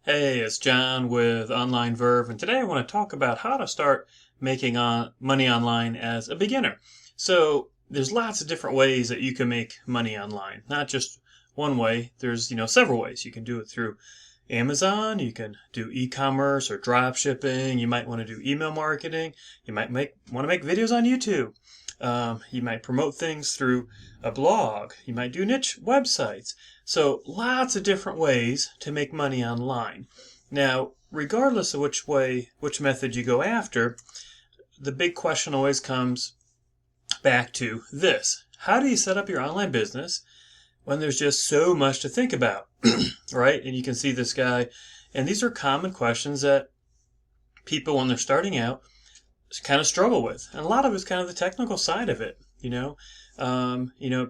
Hey, it's John with Online Verve, and today I want to talk about how to start making money online as a beginner. So there's lots of different ways that you can make money online, not just one way. There's, several ways. You can do it through Amazon, you can do e-commerce or drop shipping, you might want to do email marketing, you might want to make videos on YouTube. You might promote things through a blog. You might do niche websites. So lots of different ways to make money online. Now, regardless of which method you go after, the big question always comes back to this. How do you set up your online business when there's just so much to think about, right? And you can see this guy, and these are common questions that people, when they're starting out, kind of struggle with. And a lot of it's kind of the technical side of it,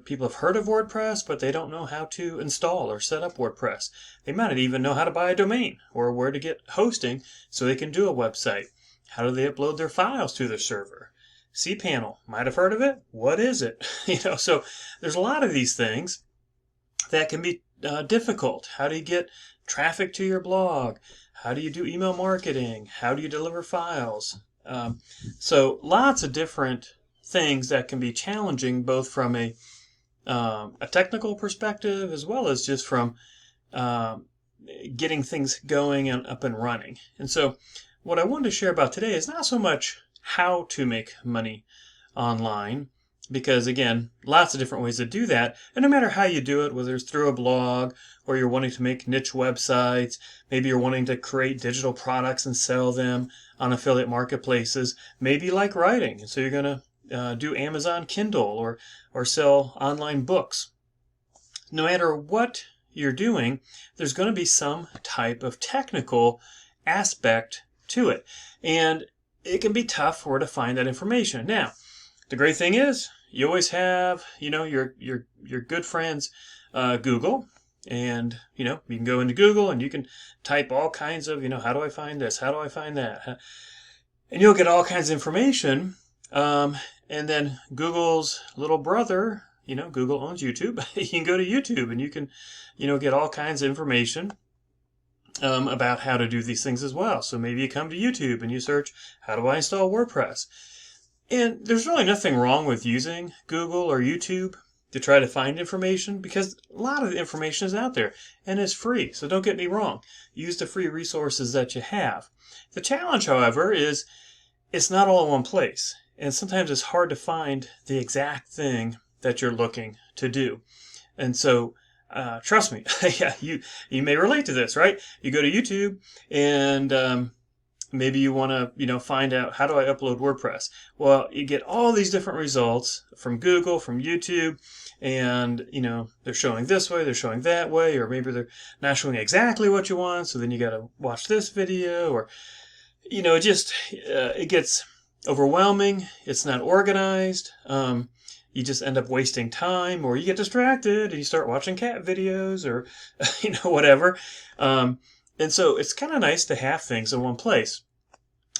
people have heard of WordPress, but they don't know how to install or set up WordPress. They might not even know how to buy a domain or where to get hosting so they can do a website. How do they upload their files to their server? cPanel, might have heard of it. What is it? So there's a lot of these things that can be difficult. How do you get traffic to your blog? How do you do email marketing? How do you deliver files? So lots of different things that can be challenging, both from a technical perspective as well as just from getting things going and up and running. And so what I wanted to share about today is not so much how to make money online, because again, lots of different ways to do that. And no matter how you do it, whether it's through a blog or you're wanting to make niche websites, maybe you're wanting to create digital products and sell them on affiliate marketplaces, maybe you like writing, and so you're going to do Amazon Kindle or sell online books. No matter what you're doing, there's going to be some type of technical aspect to it. And it can be tough for to find that information. Now, the great thing is you always have, your good friends Google, and you can go into Google and you can type all kinds of, how do I find this? How do I find that? And you'll get all kinds of information. And then Google's little brother, Google owns YouTube. You can go to YouTube and you can, get all kinds of information about how to do these things as well. So maybe you come to YouTube and you search, how do I install WordPress? And there's really nothing wrong with using Google or YouTube to try to find information, because a lot of the information is out there and is free. So don't get me wrong. Use the free resources that you have. The challenge, however, is it's not all in one place. And sometimes it's hard to find the exact thing that you're looking to do. And so trust me, yeah, you may relate to this, right? You go to YouTube and maybe you want to, find out, how do I upload WordPress? Well, you get all these different results from Google, from YouTube, and, they're showing this way, they're showing that way, or maybe they're not showing exactly what you want, so then you got to watch this video, or, it gets overwhelming. It's not organized. You just end up wasting time, or you get distracted and you start watching cat videos or, whatever. And so it's kind of nice to have things in one place.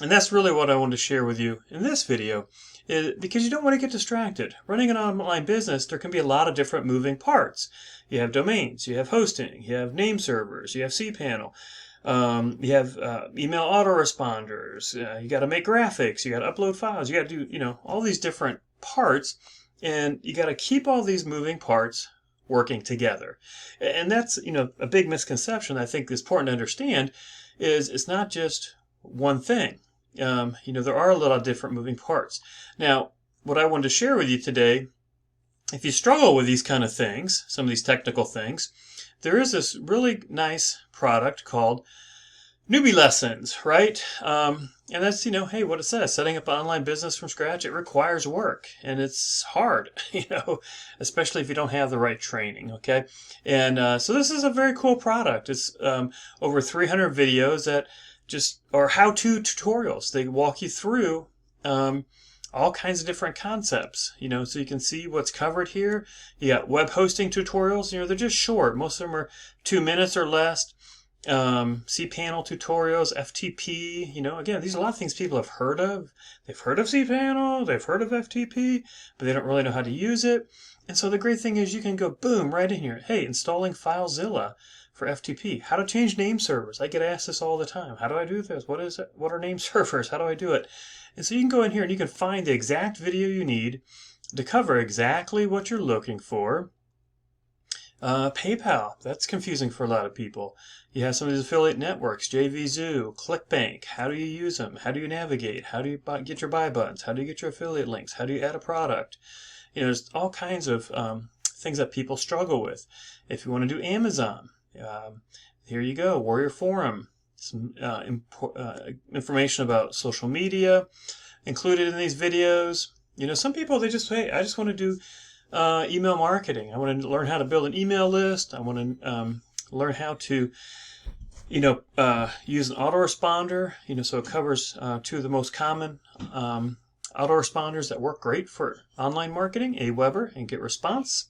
And that's really what I want to share with you in this video, because you don't want to get distracted. Running an online business, there can be a lot of different moving parts. You have domains, you have hosting, you have name servers, you have cPanel, you have email autoresponders, you got to make graphics, you got to upload files, you got to do, all these different parts, and you got to keep all these moving parts working together. And that's, a big misconception I think is important to understand, is it's not just one thing. There are a lot of different moving parts. Now, what I wanted to share with you today, if you struggle with these kind of things, some of these technical things, there is this really nice product called Newbie Lessons, right? And that's, hey, what it says, setting up an online business from scratch, it requires work, and it's hard, especially if you don't have the right training, okay? And so this is a very cool product. It's over 300 videos that just are how-to tutorials. They walk you through all kinds of different concepts, so you can see what's covered here. You got web hosting tutorials, they're just short. Most of them are 2 minutes or less. cPanel tutorials, FTP, again, these are a lot of things people have heard of. They've heard of cPanel, they've heard of FTP, but they don't really know how to use it. And so the great thing is you can go, boom, right in here. Hey, installing FileZilla for FTP. How to change name servers. I get asked this all the time. How do I do this? What is it? What are name servers? How do I do it? And so you can go in here and you can find the exact video you need to cover exactly what you're looking for. PayPal, that's confusing for a lot of people. You have some of these affiliate networks, JVZoo, ClickBank. How do you use them? How do you navigate? How do you get your buy buttons? How do you get your affiliate links? How do you add a product? You know, there's all kinds of things that people struggle with. If you want to do Amazon, here you go, Warrior Forum. Some information about social media included in these videos. You know, some people, they just, hey, I just want to do email marketing. I want to learn how to build an email list. I want to learn how to, you know, use an autoresponder. You know, so it covers two of the most common autoresponders that work great for online marketing, Aweber and GetResponse.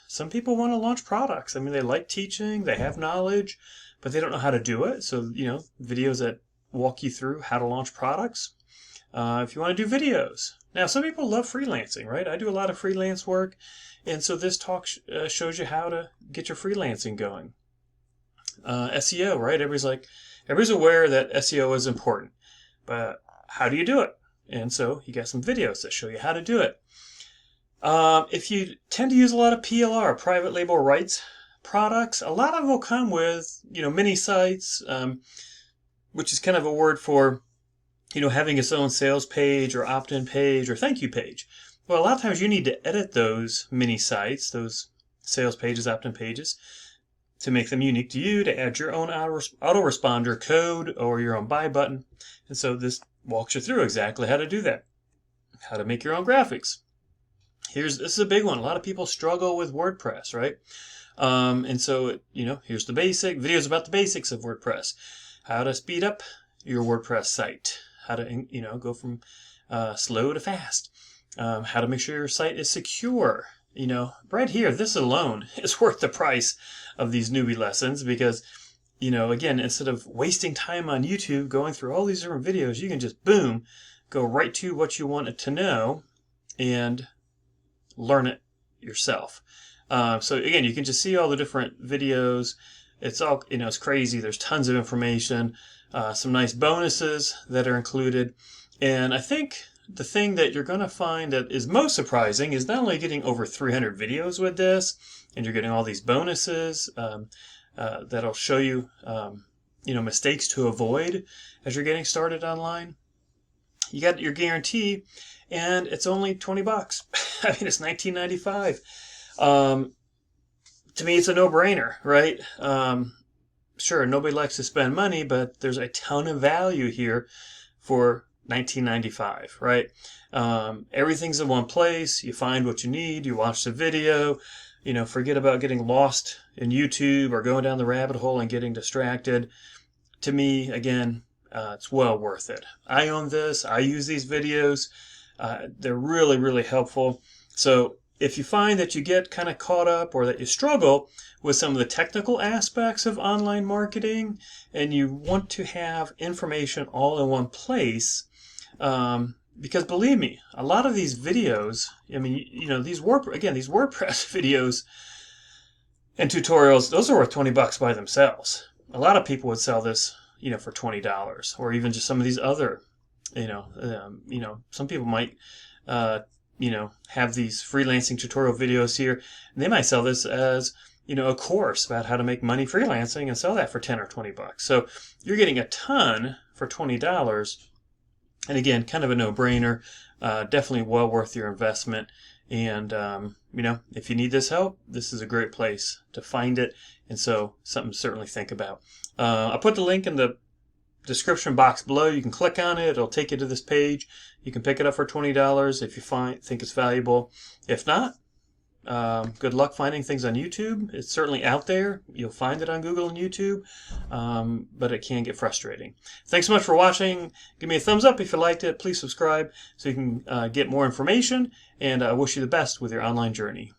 Some people want to launch products. I mean, they like teaching, they have knowledge, but they don't know how to do it. So, you know, videos that walk you through how to launch products. If you want to do videos. Now, some people love freelancing, right? I do a lot of freelance work, and so this talk shows you how to get your freelancing going. SEO, right? Everybody's aware that SEO is important, but how do you do it? And so you got some videos that show you how to do it. If you tend to use a lot of PLR, private label rights products, a lot of them will come with, you know, mini sites, which is kind of a word for, you know, having its own sales page or opt-in page or thank you page. Well, a lot of times you need to edit those mini sites, those sales pages, opt-in pages, to make them unique to you, to add your own autoresponder code or your own buy button. And so this walks you through exactly how to do that, how to make your own graphics. This is a big one. A lot of people struggle with WordPress, right? And so, you know, here's the basic videos about the basics of WordPress, how to speed up your WordPress site, how to, you know, go from slow to fast, how to make sure your site is secure. You know, right here, this alone is worth the price of these newbie lessons because, you know, again, instead of wasting time on YouTube going through all these different videos, you can just, boom, go right to what you wanted to know and learn it yourself. So again, you can just see all the different videos. It's all, you know, it's crazy. There's tons of information, some nice bonuses that are included. And I think the thing that you're going to find that is most surprising is not only getting over 300 videos with this, and you're getting all these bonuses that'll show you, you know, mistakes to avoid as you're getting started online. You got your guarantee, and it's only $20. I mean, it's $19.95. To me, it's a no-brainer, right? Sure, nobody likes to spend money, but there's a ton of value here for $19.95, right? Everything's in one place. You find what you need. You watch the video. You know, forget about getting lost in YouTube or going down the rabbit hole and getting distracted. To me, again, it's well worth it. I own this. I use these videos. They're really, really helpful. So if you find that you get kind of caught up or that you struggle with some of the technical aspects of online marketing and you want to have information all in one place, because believe me, a lot of these videos, I mean, you know, these WordPress videos and tutorials, those are worth $20 by themselves. A lot of people would sell this, you know, for $20, or even just some of these other, you know, some people might, you know, have these freelancing tutorial videos here, and they might sell this as, you know, a course about how to make money freelancing and sell that for 10 or $20. So you're getting a ton for $20. And again, kind of a no-brainer, definitely well worth your investment. And, you know, if you need this help, this is a great place to find it. And so something to certainly think about. I'll put the link in the description box below. You can click on it. It'll take you to this page. You can pick it up for $20 if you think it's valuable. If not, good luck finding things on YouTube. It's certainly out there. You'll find it on Google and YouTube, but it can get frustrating. Thanks so much for watching. Give me a thumbs up if you liked it. Please subscribe so you can get more information, and I wish you the best with your online journey.